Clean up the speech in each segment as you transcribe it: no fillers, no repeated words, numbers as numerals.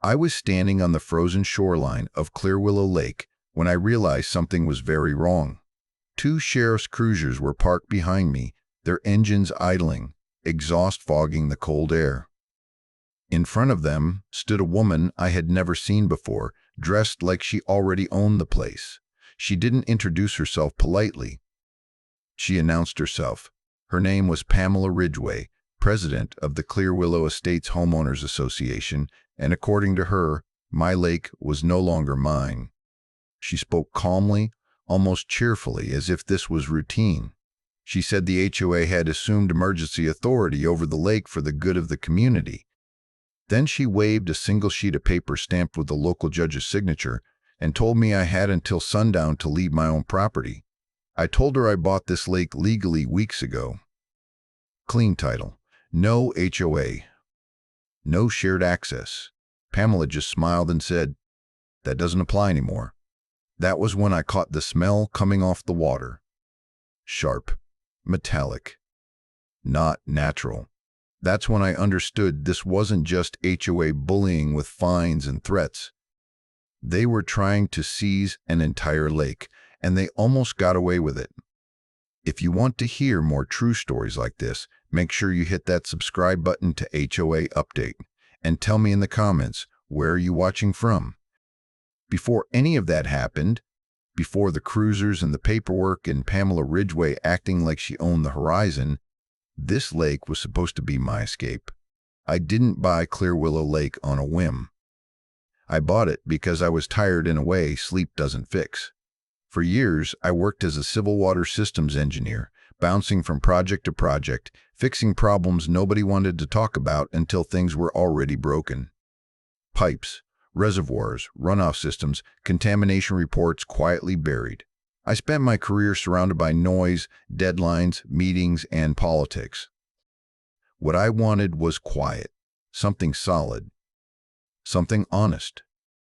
I was standing on the frozen shoreline of Clearwillow Lake when I realized something was very wrong. Two sheriff's cruisers were parked behind me, their engines idling, exhaust fogging the cold air. In front of them stood a woman I had never seen before, dressed like she already owned the place. She didn't introduce herself politely. She announced herself. Her name was Pamela Ridgeway, president of the Clearwillow Estates Homeowners Association, and according to her, my lake was no longer mine. She spoke calmly, almost cheerfully, as if this was routine. She said the HOA had assumed emergency authority over the lake for the good of the community. Then she waved a single sheet of paper stamped with the local judge's signature and told me I had until sundown to leave my own property. I told her I bought this lake legally weeks ago. Clean title. No HOA. No shared access. Pamela just smiled and said, "That doesn't apply anymore." That was when I caught the smell coming off the water. Sharp. Metallic. Not natural. That's when I understood this wasn't just HOA bullying with fines and threats. They were trying to seize an entire lake, and they almost got away with it. If you want to hear more true stories like this, make sure you hit that subscribe button to HOA Update, and tell me in the comments, where are you watching from? Before any of that happened, before the cruisers and the paperwork and Pamela Ridgeway acting like she owned the horizon, this lake was supposed to be my escape. I didn't buy Clearwillow Lake on a whim. I bought it because I was tired in a way sleep doesn't fix. For years, I worked as a civil water systems engineer, bouncing from project to project, fixing problems nobody wanted to talk about until things were already broken. Pipes, reservoirs, runoff systems, contamination reports quietly buried. I spent my career surrounded by noise, deadlines, meetings, and politics. What I wanted was quiet, something solid, something honest.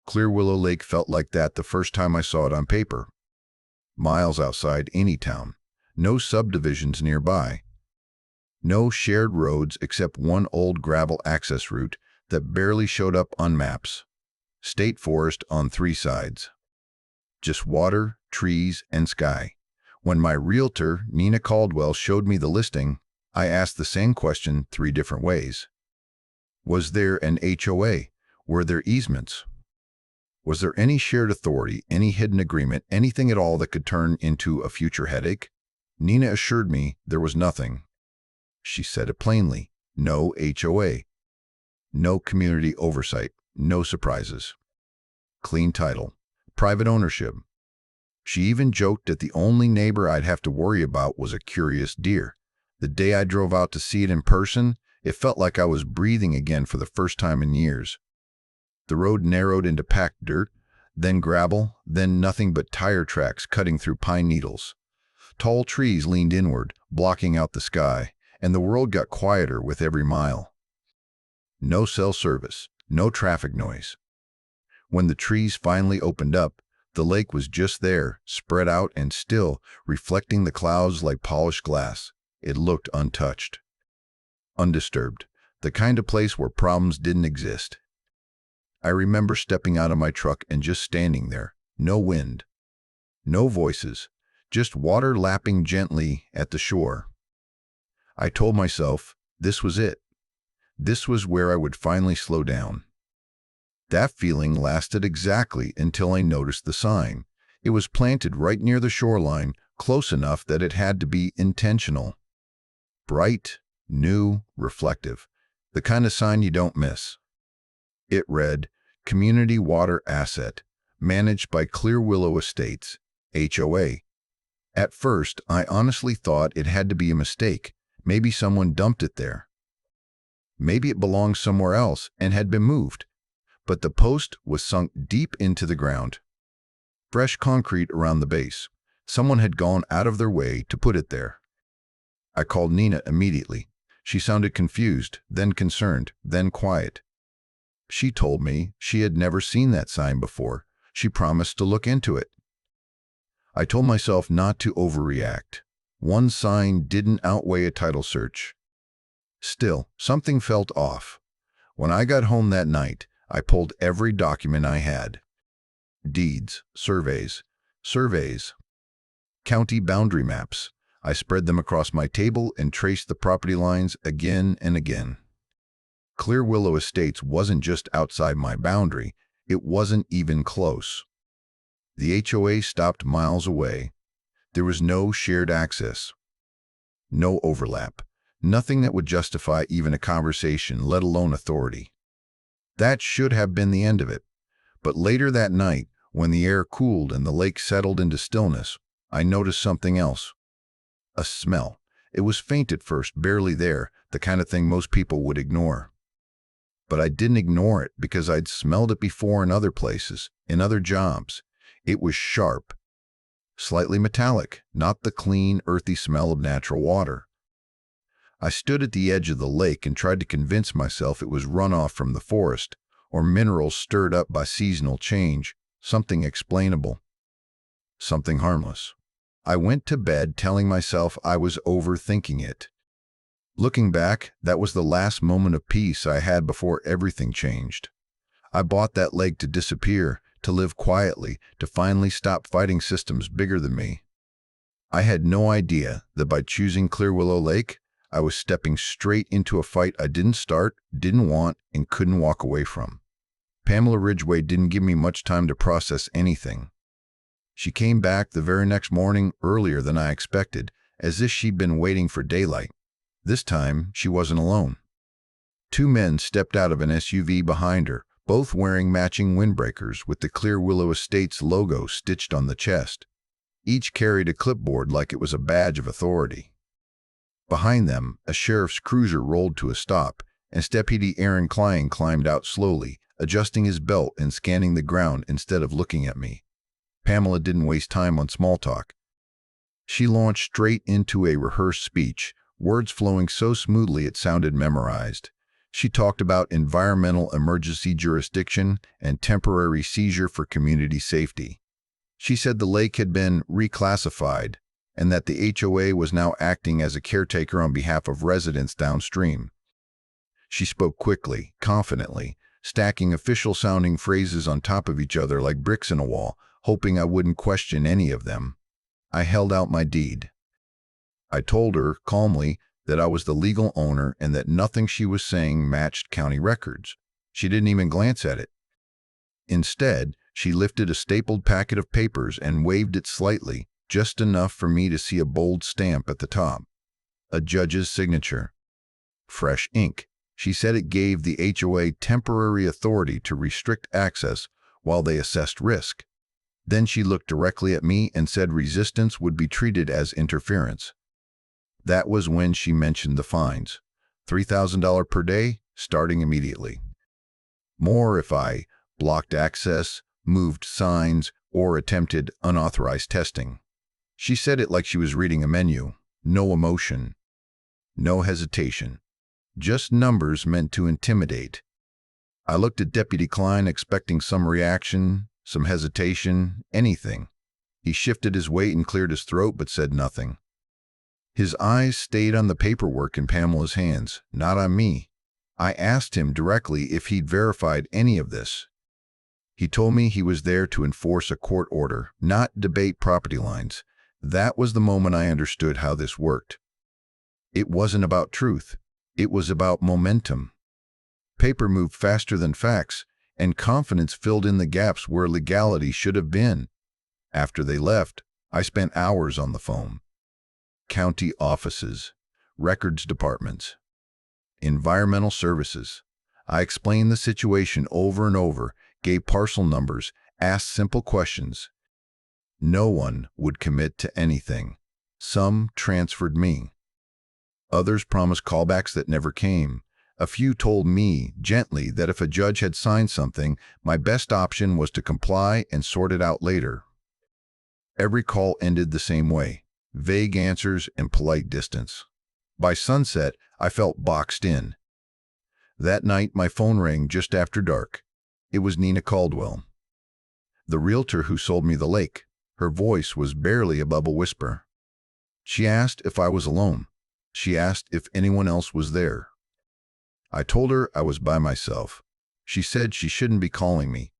Clearwillow Lake felt like that the first time I saw it on paper. Miles outside any town, no subdivisions nearby, no shared roads except one old gravel access route that barely showed up on maps. State forest on 3 sides. Just water, trees, and sky. When my realtor, Nina Caldwell, showed me the listing, I asked the same question 3 different ways. Was there an HOA? Were there easements? Was there any shared authority, any hidden agreement, anything at all that could turn into a future headache? Nina assured me there was nothing. She said it plainly. No HOA. No community oversight. No surprises. Clean title. Private ownership. She even joked that the only neighbor I'd have to worry about was a curious deer. The day I drove out to see it in person, it felt like I was breathing again for the first time in years. The road narrowed into packed dirt, then gravel, then nothing but tire tracks cutting through pine needles. Tall trees leaned inward, blocking out the sky, and the world got quieter with every mile. No cell service, no traffic noise. When the trees finally opened up, the lake was just there, spread out and still, reflecting the clouds like polished glass. It looked untouched. Undisturbed, the kind of place where problems didn't exist. I remember stepping out of my truck and just standing there. No wind. No voices. Just water lapping gently at the shore. I told myself this was it. This was where I would finally slow down. That feeling lasted exactly until I noticed the sign. It was planted right near the shoreline, close enough that it had to be intentional. Bright, new, reflective. The kind of sign you don't miss. It read, Community Water Asset, managed by Clearwillow Estates, HOA. At first, I honestly thought it had to be a mistake. Maybe someone dumped it there. Maybe it belonged somewhere else and had been moved. But the post was sunk deep into the ground. Fresh concrete around the base. Someone had gone out of their way to put it there. I called Nina immediately. She sounded confused, then concerned, then quiet. She told me she had never seen that sign before. She promised to look into it. I told myself not to overreact. One sign didn't outweigh a title search. Still, something felt off. When I got home that night, I pulled every document I had. Deeds, surveys, county boundary maps. I spread them across my table and traced the property lines again and again. Clearwillow Estates wasn't just outside my boundary, it wasn't even close. The HOA stopped miles away. There was no shared access, no overlap, nothing that would justify even a conversation, let alone authority. That should have been the end of it. But later that night, when the air cooled and the lake settled into stillness, I noticed something else. A smell. It was faint at first, barely there, the kind of thing most people would ignore. But I didn't ignore it because I'd smelled it before in other places, in other jobs. It was sharp, slightly metallic, not the clean, earthy smell of natural water. I stood at the edge of the lake and tried to convince myself it was runoff from the forest, or minerals stirred up by seasonal change, something explainable, something harmless. I went to bed telling myself I was overthinking it. Looking back, that was the last moment of peace I had before everything changed. I bought that lake to disappear, to live quietly, to finally stop fighting systems bigger than me. I had no idea that by choosing Clearwillow Lake, I was stepping straight into a fight I didn't start, didn't want, and couldn't walk away from. Pamela Ridgeway didn't give me much time to process anything. She came back the very next morning, earlier than I expected, as if she'd been waiting for daylight. This time, she wasn't alone. Two men stepped out of an SUV behind her, both wearing matching windbreakers with the Clearwillow Estates logo stitched on the chest. Each carried a clipboard like it was a badge of authority. Behind them, a sheriff's cruiser rolled to a stop, and Deputy Aaron Klein climbed out slowly, adjusting his belt and scanning the ground instead of looking at me. Pamela didn't waste time on small talk. She launched straight into a rehearsed speech, words flowing so smoothly it sounded memorized. She talked about environmental emergency jurisdiction and temporary seizure for community safety. She said the lake had been reclassified and that the HOA was now acting as a caretaker on behalf of residents downstream. She spoke quickly, confidently, stacking official-sounding phrases on top of each other like bricks in a wall, hoping I wouldn't question any of them. I held out my deed. I told her, calmly, that I was the legal owner and that nothing she was saying matched county records. She didn't even glance at it. Instead, she lifted a stapled packet of papers and waved it slightly, just enough for me to see a bold stamp at the top. A judge's signature. Fresh ink. She said it gave the HOA temporary authority to restrict access while they assessed risk. Then she looked directly at me and said resistance would be treated as interference. That was when she mentioned the fines. $3,000 per day, starting immediately. More if I blocked access, moved signs, or attempted unauthorized testing. She said it like she was reading a menu. No emotion. No hesitation. Just numbers meant to intimidate. I looked at Deputy Klein expecting some reaction, some hesitation, anything. He shifted his weight and cleared his throat but said nothing. His eyes stayed on the paperwork in Pamela's hands, not on me. I asked him directly if he'd verified any of this. He told me he was there to enforce a court order, not debate property lines. That was the moment I understood how this worked. It wasn't about truth. It was about momentum. Paper moved faster than facts, and confidence filled in the gaps where legality should have been. After they left, I spent hours on the phone. County offices, records departments, environmental services. I explained the situation over and over, gave parcel numbers, asked simple questions. No one would commit to anything. Some transferred me. Others promised callbacks that never came. A few told me, gently, that if a judge had signed something, my best option was to comply and sort it out later. Every call ended the same way. Vague answers and polite distance. By sunset, I felt boxed in. That night, my phone rang just after dark. It was Nina Caldwell, the realtor who sold me the lake. Her voice was barely above a whisper. She asked if I was alone. She asked if anyone else was there. I told her I was by myself. She said she shouldn't be calling me.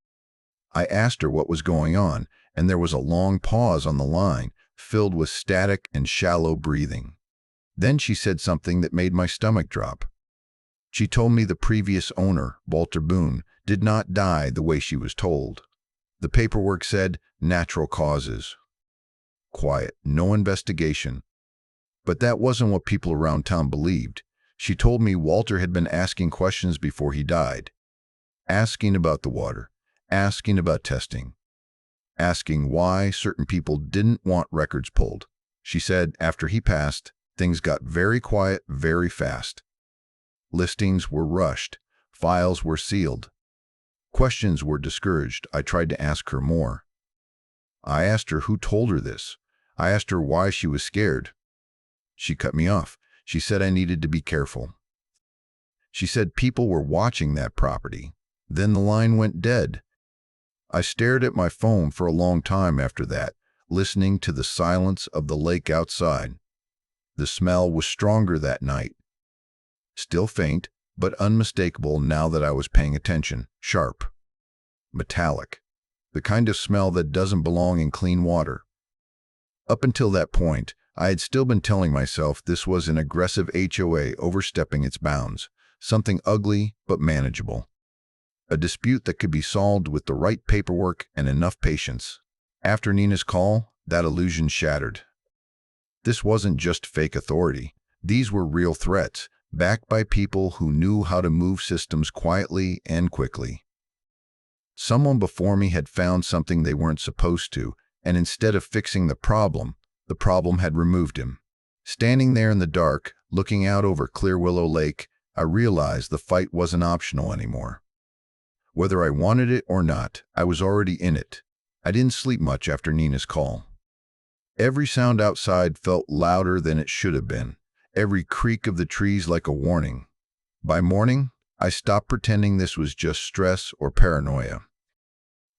I asked her what was going on, and there was a long pause on the line, filled with static and shallow breathing. Then she said something that made my stomach drop. She told me the previous owner, Walter Boone, did not die the way she was told. The paperwork said natural causes. Quiet, no investigation. But that wasn't what people around town believed. She told me Walter had been asking questions before he died. Asking about the water, asking about testing, asking why certain people didn't want records pulled. She said after he passed, things got very quiet very fast. Listings were rushed, files were sealed. Questions were discouraged. I tried to ask her more. I asked her who told her this. I asked her why she was scared. She cut me off. She said I needed to be careful. She said people were watching that property. Then the line went dead. I stared at my phone for a long time after that, listening to the silence of the lake outside. The smell was stronger that night. Still faint, but unmistakable now that I was paying attention. Sharp. Metallic. The kind of smell that doesn't belong in clean water. Up until that point, I had still been telling myself this was an aggressive HOA overstepping its bounds, something ugly but manageable. A dispute that could be solved with the right paperwork and enough patience. After Nina's call, that illusion shattered. This wasn't just fake authority. These were real threats, backed by people who knew how to move systems quietly and quickly. Someone before me had found something they weren't supposed to, and instead of fixing the problem had removed him. Standing there in the dark, looking out over Clearwillow Lake, I realized the fight wasn't optional anymore. Whether I wanted it or not, I was already in it. I didn't sleep much after Nina's call. Every sound outside felt louder than it should have been, every creak of the trees like a warning. By morning, I stopped pretending this was just stress or paranoia.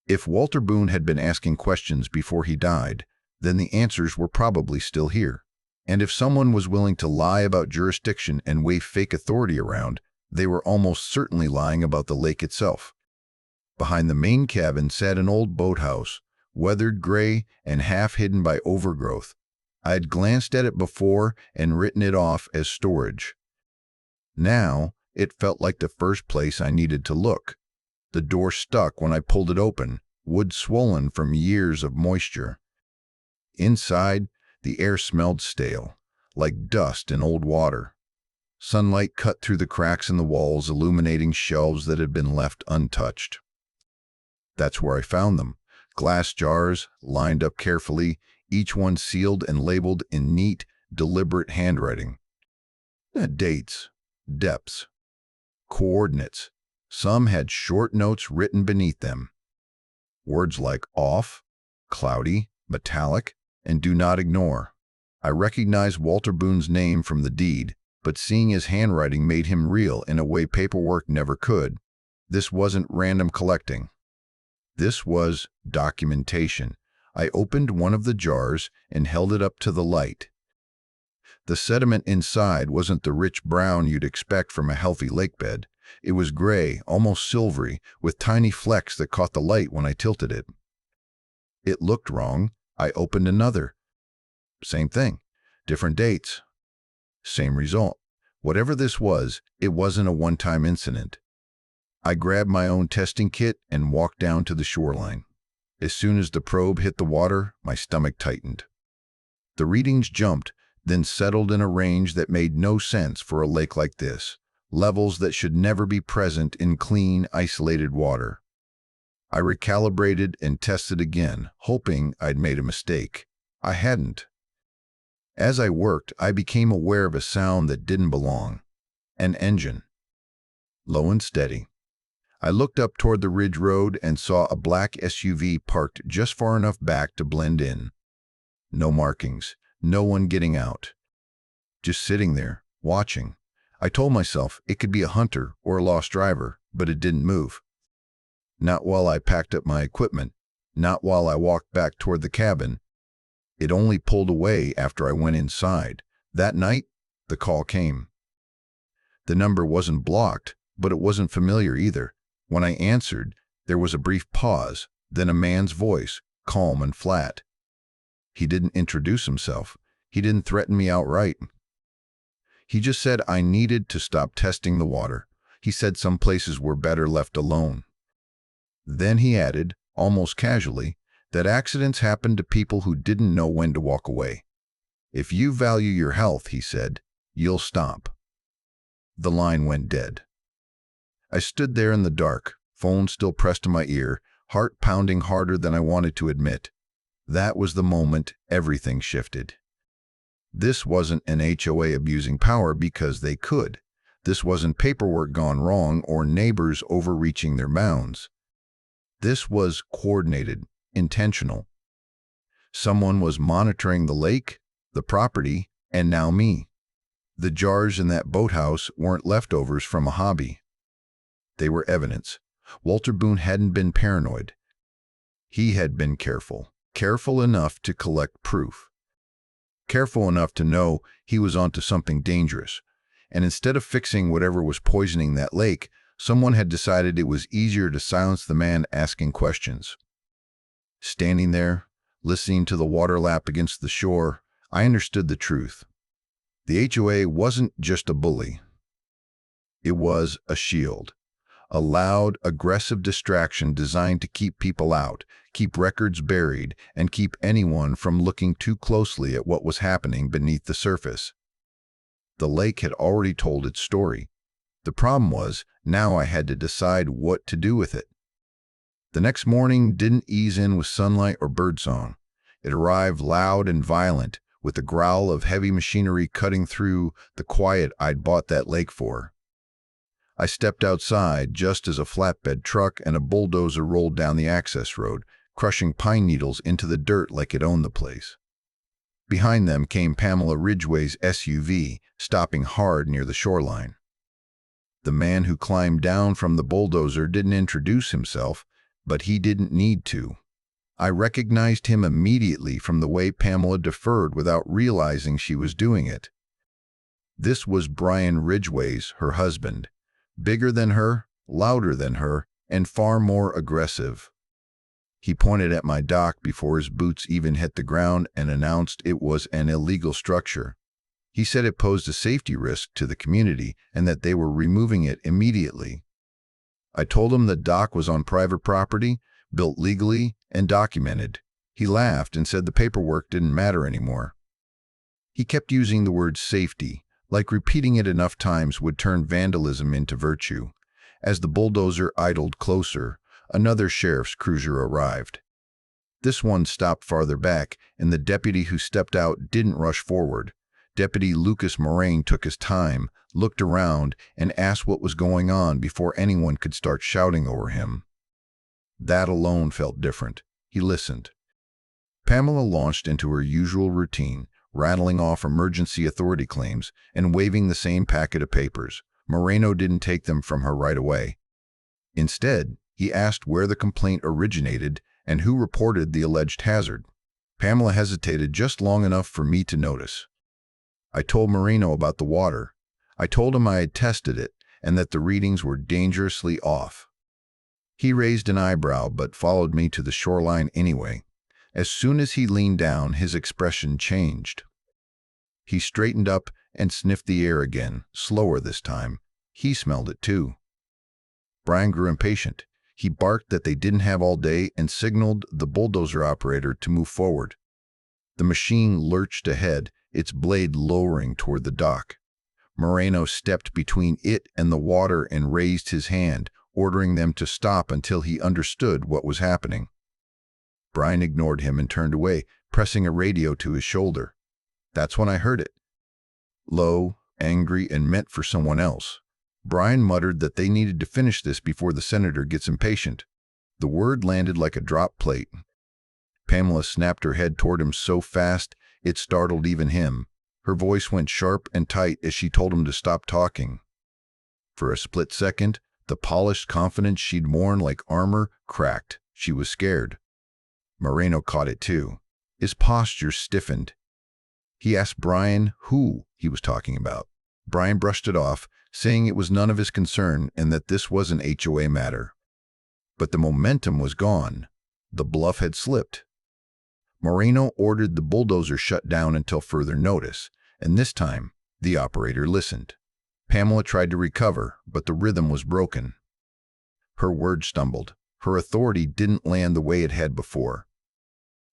If Walter Boone had been asking questions before he died, then the answers were probably still here. And if someone was willing to lie about jurisdiction and wave fake authority around, they were almost certainly lying about the lake itself. Behind the main cabin sat an old boathouse, weathered gray and half hidden by overgrowth. I had glanced at it before and written it off as storage. Now, it felt like the first place I needed to look. The door stuck when I pulled it open, wood swollen from years of moisture. Inside, the air smelled stale, like dust and old water. Sunlight cut through the cracks in the walls, illuminating shelves that had been left untouched. That's where I found them. Glass jars, lined up carefully, each one sealed and labeled in neat, deliberate handwriting. Dates, depths, coordinates. Some had short notes written beneath them. Words like off, cloudy, metallic, and do not ignore. I recognized Walter Boone's name from the deed, but seeing his handwriting made him real in a way paperwork never could. This wasn't random collecting. This was documentation. I opened one of the jars and held it up to the light. The sediment inside wasn't the rich brown you'd expect from a healthy lake bed. It was gray, almost silvery, with tiny flecks that caught the light when I tilted it. It looked wrong. I opened another. Same thing. Different dates. Same result. Whatever this was, it wasn't a one-time incident. I grabbed my own testing kit and walked down to the shoreline. As soon as the probe hit the water, my stomach tightened. The readings jumped, then settled in a range that made no sense for a lake like this, levels that should never be present in clean, isolated water. I recalibrated and tested again, hoping I'd made a mistake. I hadn't. As I worked, I became aware of a sound that didn't belong. An engine. Low and steady. I looked up toward the ridge road and saw a black SUV parked just far enough back to blend in. No markings, no one getting out. Just sitting there, watching. I told myself it could be a hunter or a lost driver, but it didn't move. Not while I packed up my equipment, not while I walked back toward the cabin. It only pulled away after I went inside. That night, the call came. The number wasn't blocked, but it wasn't familiar either. When I answered, there was a brief pause, then a man's voice, calm and flat. He didn't introduce himself. He didn't threaten me outright. He just said I needed to stop testing the water. He said some places were better left alone. Then he added, almost casually, that accidents happen to people who didn't know when to walk away. If you value your health, he said, you'll stop. The line went dead. I stood there in the dark, phone still pressed to my ear, heart pounding harder than I wanted to admit. That was the moment everything shifted. This wasn't an HOA abusing power because they could. This wasn't paperwork gone wrong or neighbors overreaching their bounds. This was coordinated, intentional. Someone was monitoring the lake, the property, and now me. The jars in that boathouse weren't leftovers from a hobby. They were evidence. Walter Boone hadn't been paranoid. He had been careful, careful enough to collect proof. Careful enough to know he was onto something dangerous. And instead of fixing whatever was poisoning that lake, someone had decided it was easier to silence the man asking questions. Standing there, listening to the water lap against the shore, I understood the truth. The HOA wasn't just a bully. It was a shield. A loud, aggressive distraction designed to keep people out, keep records buried, and keep anyone from looking too closely at what was happening beneath the surface. The lake had already told its story. The problem was, now I had to decide what to do with it. The next morning didn't ease in with sunlight or birdsong. It arrived loud and violent, with the growl of heavy machinery cutting through the quiet I'd bought that lake for. I stepped outside just as a flatbed truck and a bulldozer rolled down the access road, crushing pine needles into the dirt like it owned the place. Behind them came Pamela Ridgeway's SUV, stopping hard near the shoreline. The man who climbed down from the bulldozer didn't introduce himself, but he didn't need to. I recognized him immediately from the way Pamela deferred without realizing she was doing it. This was Brian Ridgway's, her husband. Bigger than her, louder than her, and far more aggressive. He pointed at my dock before his boots even hit the ground and announced it was an illegal structure. He said it posed a safety risk to the community and that they were removing it immediately. I told him the dock was on private property, built legally, and documented. He laughed and said the paperwork didn't matter anymore. He kept using the word safety, like repeating it enough times would turn vandalism into virtue. As the bulldozer idled closer, another sheriff's cruiser arrived. This one stopped farther back, and the deputy who stepped out didn't rush forward. Deputy Lucas Moraine took his time, looked around, and asked what was going on before anyone could start shouting over him. That alone felt different. He listened. Pamela launched into her usual routine, rattling off emergency authority claims and waving the same packet of papers. Moreno didn't take them from her right away. Instead, he asked where the complaint originated and who reported the alleged hazard. Pamela hesitated just long enough for me to notice. I told Moreno about the water. I told him I had tested it and that the readings were dangerously off. He raised an eyebrow but followed me to the shoreline anyway. As soon as he leaned down, his expression changed. He straightened up and sniffed the air again, slower this time. He smelled it too. Brian grew impatient. He barked that they didn't have all day and signaled the bulldozer operator to move forward. The machine lurched ahead, its blade lowering toward the dock. Moreno stepped between it and the water and raised his hand, ordering them to stop until he understood what was happening. Brian ignored him and turned away, pressing a radio to his shoulder. That's when I heard it. Low, angry, and meant for someone else. Brian muttered that they needed to finish this before the senator gets impatient. The word landed like a drop plate. Pamela snapped her head toward him so fast it startled even him. Her voice went sharp and tight as she told him to stop talking. For a split second, the polished confidence she'd worn like armor cracked. She was scared. Moreno caught it too. His posture stiffened. He asked Brian who he was talking about. Brian brushed it off, saying it was none of his concern and that this was an HOA matter. But the momentum was gone. The bluff had slipped. Moreno ordered the bulldozer shut down until further notice, and this time, the operator listened. Pamela tried to recover, but the rhythm was broken. Her words stumbled. Her authority didn't land the way it had before.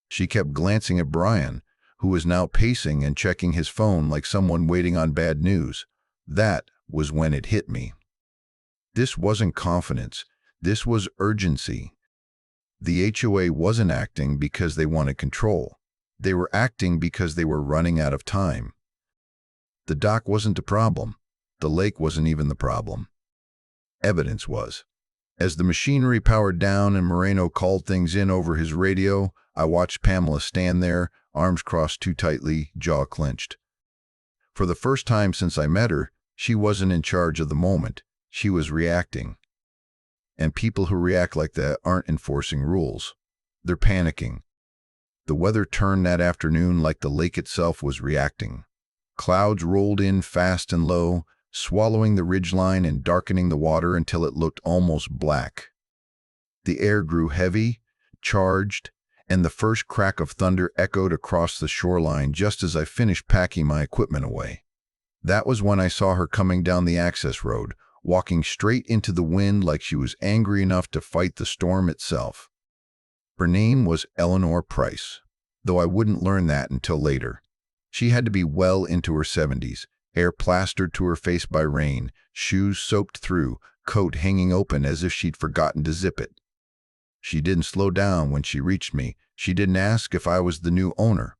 She kept glancing at Brian, who was now pacing and checking his phone like someone waiting on bad news. That was when it hit me. This wasn't confidence. This was urgency. The HOA wasn't acting because they wanted control. They were acting because they were running out of time. The dock wasn't the problem. The lake wasn't even the problem. Evidence was. As the machinery powered down and Moreno called things in over his radio, I watched Pamela stand there, arms crossed too tightly, jaw clenched. For the first time since I met her, she wasn't in charge of the moment. She was reacting. And people who react like that aren't enforcing rules. They're panicking. The weather turned that afternoon like the lake itself was reacting. Clouds rolled in fast and low, swallowing the ridgeline and darkening the water until it looked almost black. The air grew heavy, charged, and the first crack of thunder echoed across the shoreline just as I finished packing my equipment away. That was when I saw her coming down the access road, walking straight into the wind like she was angry enough to fight the storm itself. Her name was Eleanor Price, though I wouldn't learn that until later. She had to be well into her 70s, hair plastered to her face by rain, shoes soaked through, coat hanging open as if she'd forgotten to zip it. She didn't slow down when she reached me. She didn't ask if I was the new owner.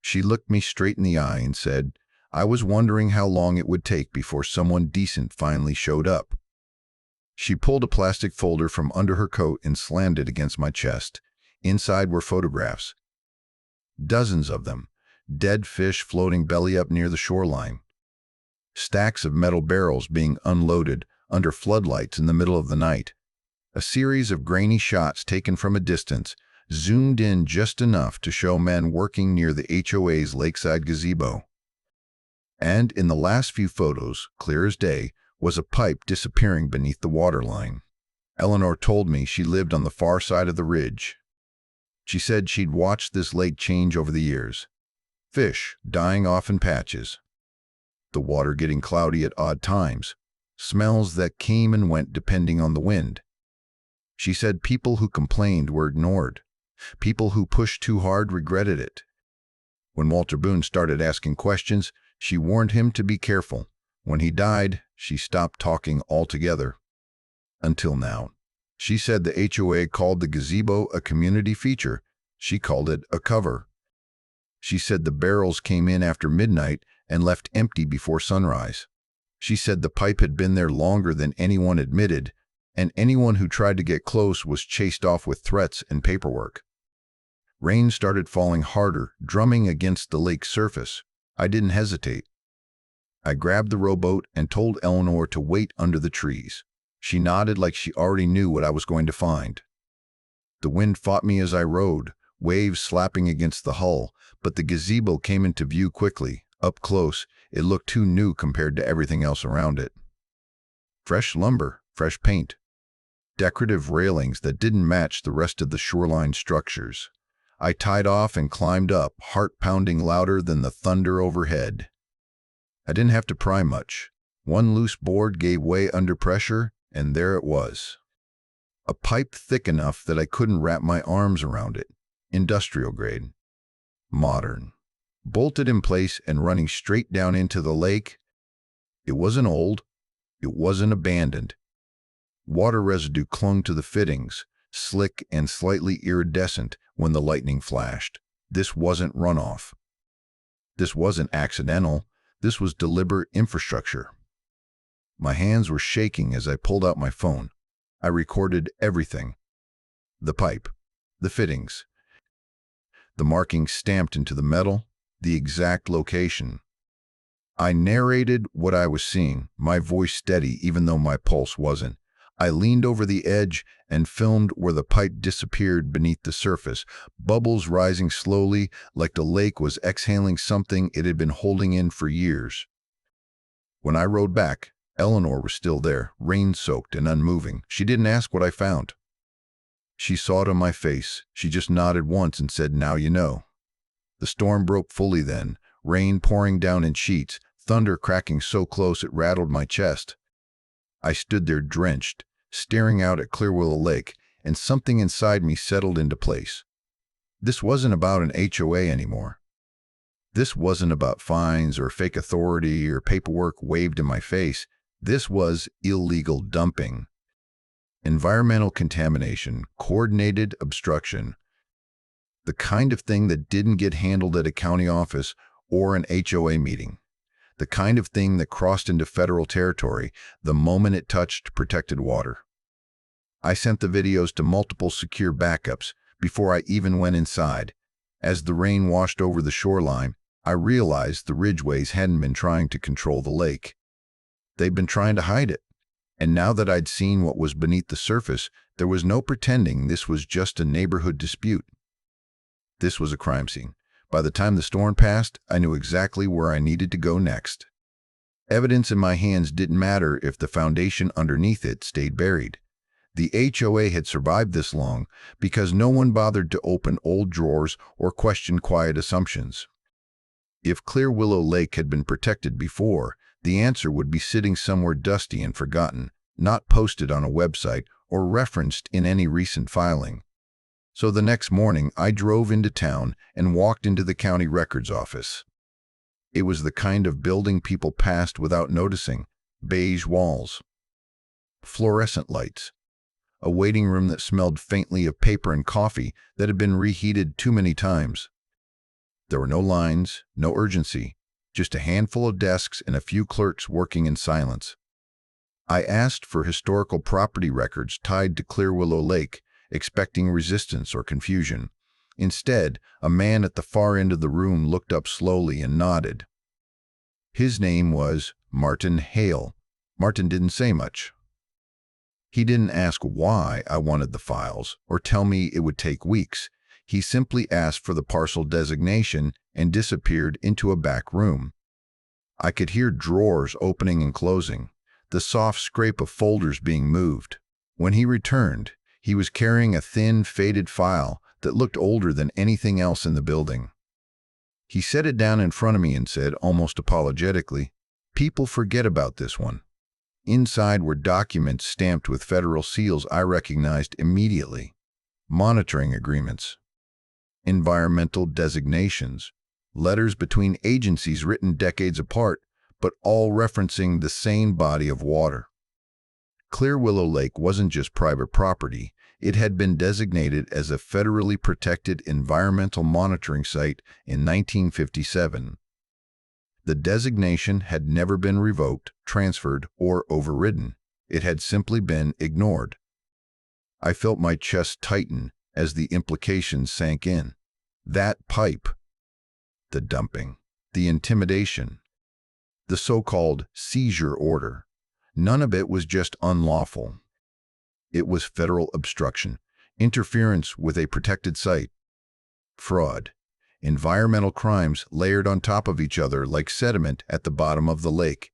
She looked me straight in the eye and said, I was wondering how long it would take before someone decent finally showed up. She pulled a plastic folder from under her coat and slammed it against my chest. Inside were photographs. Dozens of them. Dead fish floating belly up near the shoreline. Stacks of metal barrels being unloaded under floodlights in the middle of the night. A series of grainy shots taken from a distance, zoomed in just enough to show men working near the HOA's lakeside gazebo. And in the last few photos, clear as day, was a pipe disappearing beneath the waterline. Eleanor told me she lived on the far side of the ridge. She said she'd watched this lake change over the years. Fish dying off in patches. The water getting cloudy at odd times. Smells that came and went depending on the wind. She said people who complained were ignored. People who pushed too hard regretted it. When Walter Boone started asking questions, she warned him to be careful. When he died, she stopped talking altogether. Until now. She said the HOA called the gazebo a community feature. She called it a cover. She said the barrels came in after midnight and left empty before sunrise. She said the pipe had been there longer than anyone admitted, and anyone who tried to get close was chased off with threats and paperwork. Rain started falling harder, drumming against the lake's surface. I didn't hesitate. I grabbed the rowboat and told Eleanor to wait under the trees. She nodded like she already knew what I was going to find. The wind fought me as I rowed, waves slapping against the hull, but the gazebo came into view quickly. Up close, it looked too new compared to everything else around it. Fresh lumber, fresh paint. Decorative railings that didn't match the rest of the shoreline structures. I tied off and climbed up, heart pounding louder than the thunder overhead. I didn't have to pry much. One loose board gave way under pressure, and there it was. A pipe thick enough that I couldn't wrap my arms around it. Industrial grade. Modern. Bolted in place and running straight down into the lake. It wasn't old. It wasn't abandoned. Water residue clung to the fittings, slick and slightly iridescent when the lightning flashed. This wasn't runoff. This wasn't accidental. This was deliberate infrastructure. My hands were shaking as I pulled out my phone. I recorded everything. The pipe, the fittings, the markings stamped into the metal, the exact location. I narrated what I was seeing, my voice steady even though my pulse wasn't. I leaned over the edge and filmed where the pipe disappeared beneath the surface, bubbles rising slowly like the lake was exhaling something it had been holding in for years. When I rowed back, Eleanor was still there, rain-soaked and unmoving. She didn't ask what I found. She saw it on my face. She just nodded once and said, "Now you know." The storm broke fully then, rain pouring down in sheets, thunder cracking so close it rattled my chest. I stood there drenched, staring out at Clearwillow Lake, and something inside me settled into place. This wasn't about an HOA anymore. This wasn't about fines or fake authority or paperwork waved in my face. This was illegal dumping. Environmental contamination, coordinated obstruction. The kind of thing that didn't get handled at a county office or an HOA meeting. The kind of thing that crossed into federal territory the moment it touched protected water. I sent the videos to multiple secure backups before I even went inside. As the rain washed over the shoreline, I realized the Ridgeways hadn't been trying to control the lake. They'd been trying to hide it. And now that I'd seen what was beneath the surface, there was no pretending this was just a neighborhood dispute. This was a crime scene. By the time the storm passed, I knew exactly where I needed to go next. Evidence in my hands didn't matter if the foundation underneath it stayed buried. The HOA had survived this long because no one bothered to open old drawers or question quiet assumptions. If Clearwillow Lake had been protected before, the answer would be sitting somewhere dusty and forgotten, not posted on a website or referenced in any recent filing. So the next morning, I drove into town and walked into the county records office. It was the kind of building people passed without noticing. Beige walls, fluorescent lights, a waiting room that smelled faintly of paper and coffee that had been reheated too many times. There were no lines, no urgency, just a handful of desks and a few clerks working in silence. I asked for historical property records tied to Clearwillow Lake, expecting resistance or confusion. Instead, a man at the far end of the room looked up slowly and nodded. His name was Martin Hale. Martin didn't say much. He didn't ask why I wanted the files or tell me it would take weeks. He simply asked for the parcel designation and disappeared into a back room. I could hear drawers opening and closing, the soft scrape of folders being moved. When he returned, he was carrying a thin, faded file that looked older than anything else in the building. He set it down in front of me and said, almost apologetically, "People forget about this one." Inside were documents stamped with federal seals I recognized immediately. Monitoring agreements, environmental designations, letters between agencies written decades apart, but all referencing the same body of water. Clearwillow Lake wasn't just private property. It had been designated as a federally protected environmental monitoring site in 1957. The designation had never been revoked, transferred, or overridden. It had simply been ignored. I felt my chest tighten as the implications sank in. That pipe, the dumping, the intimidation, the so-called seizure order, none of it was just unlawful. It was federal obstruction, interference with a protected site, fraud, environmental crimes layered on top of each other like sediment at the bottom of the lake.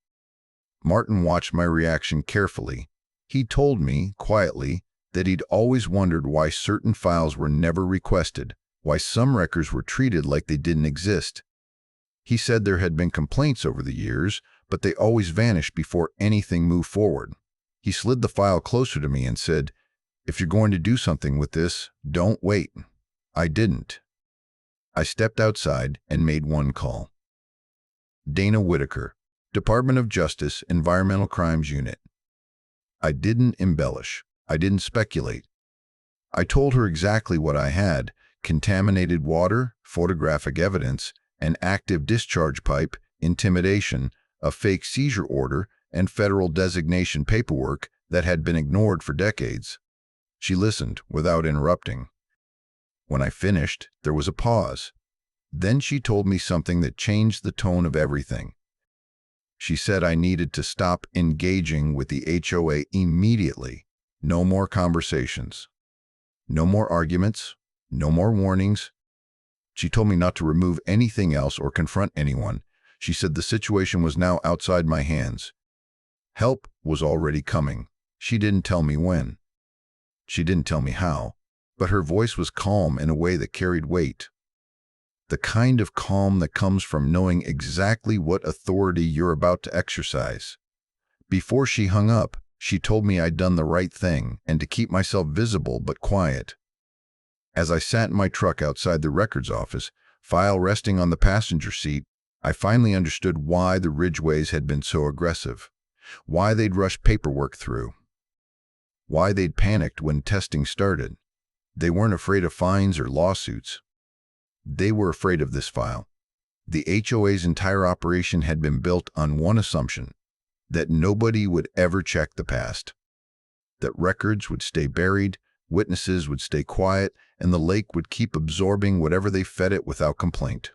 Martin watched my reaction carefully. He told me, quietly, that he'd always wondered why certain files were never requested, why some records were treated like they didn't exist. He said there had been complaints over the years, but they always vanished before anything moved forward. He slid the file closer to me and said, "If you're going to do something with this, don't wait." I didn't. I stepped outside and made one call. Dana Whitaker, Department of Justice, Environmental Crimes Unit. I didn't embellish. I didn't speculate. I told her exactly what I had: contaminated water, photographic evidence, an active discharge pipe, intimidation, a fake seizure order, and federal designation paperwork that had been ignored for decades. She listened without interrupting. When I finished, there was a pause. Then she told me something that changed the tone of everything. She said I needed to stop engaging with the HOA immediately. No more conversations. No more arguments. No more warnings. She told me not to remove anything else or confront anyone. She said the situation was now outside my hands. Help was already coming. She didn't tell me when. She didn't tell me how. but her voice was calm in a way that carried weight. The kind of calm that comes from knowing exactly what authority you're about to exercise. Before she hung up, she told me I'd done the right thing and to keep myself visible but quiet. As I sat in my truck outside the records office, file resting on the passenger seat, I finally understood why the Ridgeways had been so aggressive, why they'd rushed paperwork through, why they'd panicked when testing started. They weren't afraid of fines or lawsuits. They were afraid of this file. The HOA's entire operation had been built on one assumption, that nobody would ever check the past, that records would stay buried, witnesses would stay quiet, and the lake would keep absorbing whatever they fed it without complaint.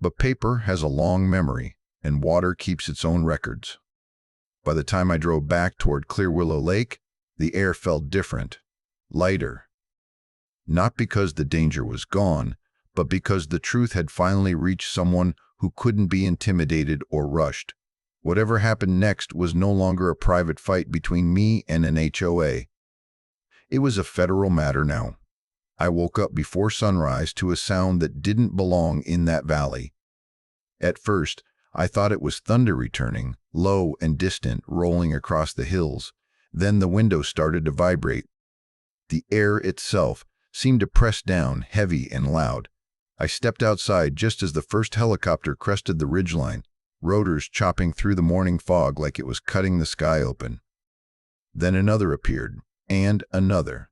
But paper has a long memory, and water keeps its own records. By the time I drove back toward Clearwillow Lake, the air felt different, lighter. Not because the danger was gone, but because the truth had finally reached someone who couldn't be intimidated or rushed. Whatever happened next was no longer a private fight between me and an HOA. It was a federal matter now. I woke up before sunrise to a sound that didn't belong in that valley. At first, I thought it was thunder returning, low and distant, rolling across the hills. Then the window started to vibrate. The air itself seemed to press down, heavy and loud. I stepped outside just as the first helicopter crested the ridgeline, rotors chopping through the morning fog like it was cutting the sky open. Then another appeared, and another.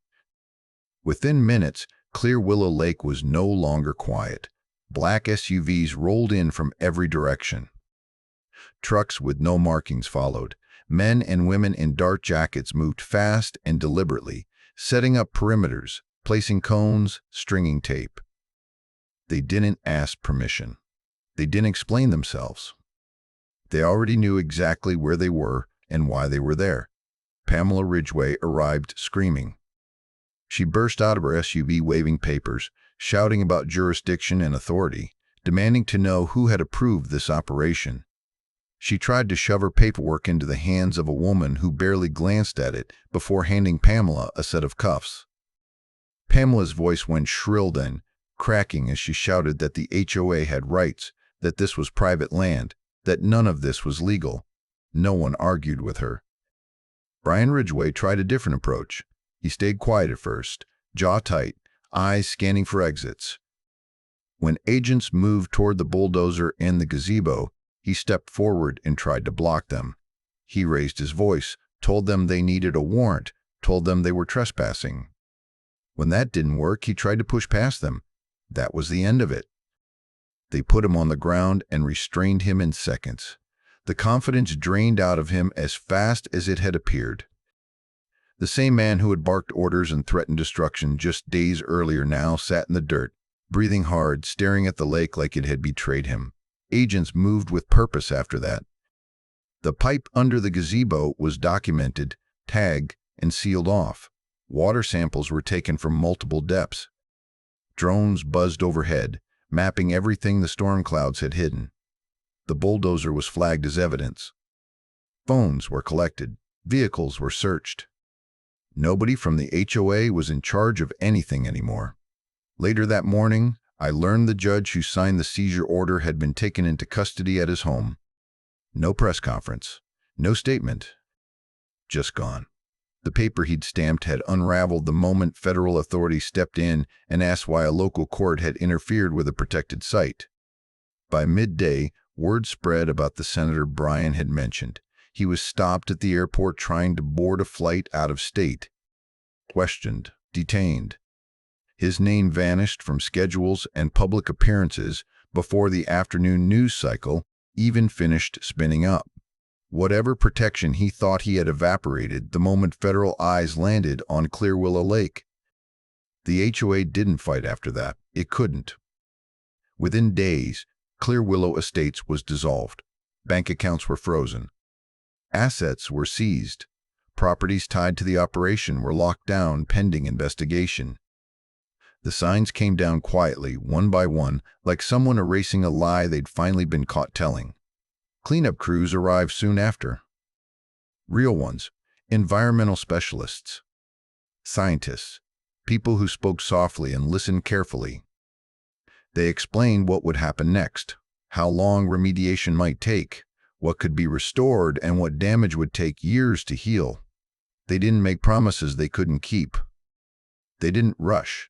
Within minutes, Clearwillow Lake was no longer quiet. Black SUVs rolled in from every direction. Trucks with no markings followed. Men and women in dark jackets moved fast and deliberately, setting up perimeters, placing cones, stringing tape. They didn't ask permission. They didn't explain themselves. They already knew exactly where they were and why they were there. Pamela Ridgeway arrived screaming. She burst out of her SUV waving papers, shouting about jurisdiction and authority, demanding to know who had approved this operation. She tried to shove her paperwork into the hands of a woman who barely glanced at it before handing Pamela a set of cuffs. Pamela's voice went shrill then, cracking as she shouted that the HOA had rights, that this was private land, that none of this was legal. No one argued with her. Brian Ridgeway tried a different approach. He stayed quiet at first, jaw tight, eyes scanning for exits. When agents moved toward the bulldozer and the gazebo, he stepped forward and tried to block them. He raised his voice, told them they needed a warrant, told them they were trespassing. When that didn't work, he tried to push past them. That was the end of it. They put him on the ground and restrained him in seconds. The confidence drained out of him as fast as it had appeared. The same man who had barked orders and threatened destruction just days earlier now sat in the dirt, breathing hard, staring at the lake like it had betrayed him. Agents moved with purpose after that. The pipe under the gazebo was documented, tagged, and sealed off. Water samples were taken from multiple depths. Drones buzzed overhead, mapping everything the storm clouds had hidden. The bulldozer was flagged as evidence. Phones were collected. Vehicles were searched. Nobody from the HOA was in charge of anything anymore. Later that morning, I learned the judge who signed the seizure order had been taken into custody at his home. No press conference, no statement, just gone. The paper he'd stamped had unraveled the moment federal authorities stepped in and asked why a local court had interfered with a protected site. By midday, word spread about the senator Brian had mentioned. He was stopped at the airport trying to board a flight out of state. Questioned, detained. His name vanished from schedules and public appearances before the afternoon news cycle even finished spinning up. Whatever protection he thought he had evaporated the moment federal eyes landed on Clearwillow Lake. The HOA didn't fight after that. It couldn't. Within days, Clearwillow Estates was dissolved. Bank accounts were frozen. Assets were seized. Properties tied to the operation were locked down pending investigation. The signs came down quietly, one by one, like someone erasing a lie they'd finally been caught telling. Cleanup crews arrived soon after. Real ones, environmental specialists, scientists, people who spoke softly and listened carefully. They explained what would happen next, how long remediation might take, what could be restored, and what damage would take years to heal. They didn't make promises they couldn't keep. They didn't rush.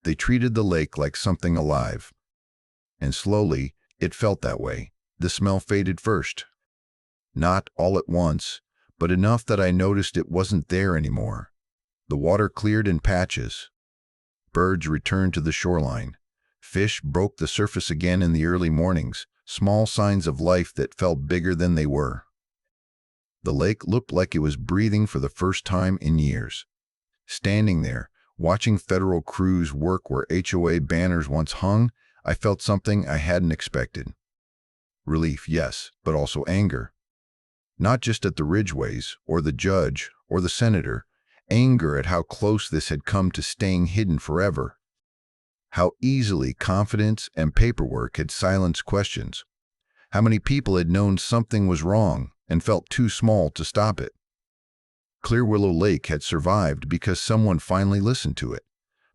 They treated the lake like something alive. And slowly, it felt that way. The smell faded first. Not all at once, but enough that I noticed it wasn't there anymore. The water cleared in patches. Birds returned to the shoreline. Fish broke the surface again in the early mornings, small signs of life that felt bigger than they were. The lake looked like it was breathing for the first time in years. Standing there, watching federal crews work where HOA banners once hung, I felt something I hadn't expected. Relief, yes, but also anger. Not just at the Ridgeways, or the judge, or the senator. Anger at how close this had come to staying hidden forever. How easily confidence and paperwork had silenced questions. How many people had known something was wrong and felt too small to stop it. Clearwillow Lake had survived because someone finally listened to it.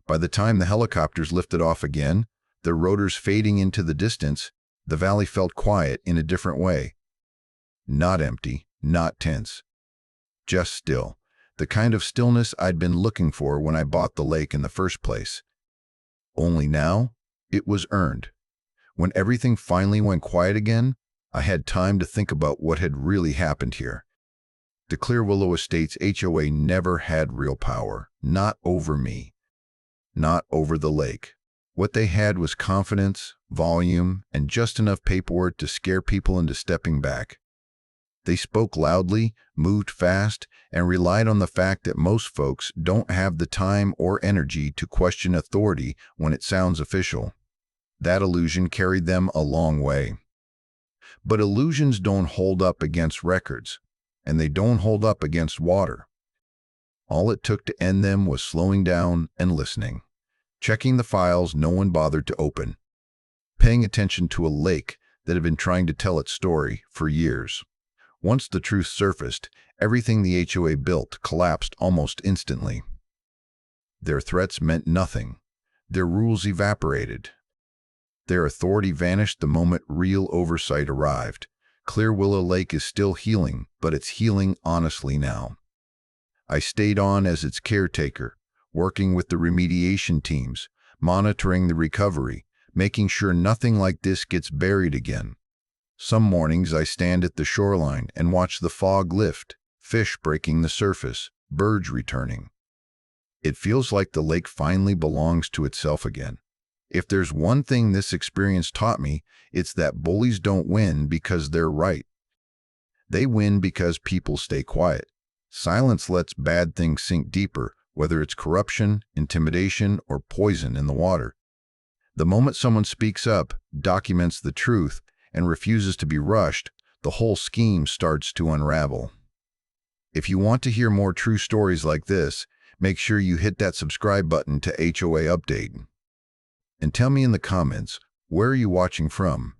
By the time the helicopters lifted off again, their rotors fading into the distance, the valley felt quiet in a different way. Not empty, not tense. Just still. The kind of stillness I'd been looking for when I bought the lake in the first place. Only now, it was earned. When everything finally went quiet again, I had time to think about what had really happened here. The Clearwillow Estates HOA never had real power, not over me, not over the lake. What they had was confidence, volume, and just enough paperwork to scare people into stepping back. They spoke loudly, moved fast, and relied on the fact that most folks don't have the time or energy to question authority when it sounds official. That illusion carried them a long way. But illusions don't hold up against records, and they don't hold up against water. All it took to end them was slowing down and listening, checking the files no one bothered to open, paying attention to a lake that had been trying to tell its story for years. Once the truth surfaced, everything the HOA built collapsed almost instantly. Their threats meant nothing. Their rules evaporated. Their authority vanished the moment real oversight arrived. Clearwillow Lake is still healing, but it's healing honestly now. I stayed on as its caretaker, working with the remediation teams, monitoring the recovery, making sure nothing like this gets buried again. Some mornings I stand at the shoreline and watch the fog lift, fish breaking the surface, birds returning. It feels like the lake finally belongs to itself again. If there's one thing this experience taught me, it's that bullies don't win because they're right. They win because people stay quiet. Silence lets bad things sink deeper, whether it's corruption, intimidation, or poison in the water. The moment someone speaks up, documents the truth, and refuses to be rushed, the whole scheme starts to unravel. If you want to hear more true stories like this, make sure you hit that subscribe button to HOA Update. And tell me in the comments, where are you watching from?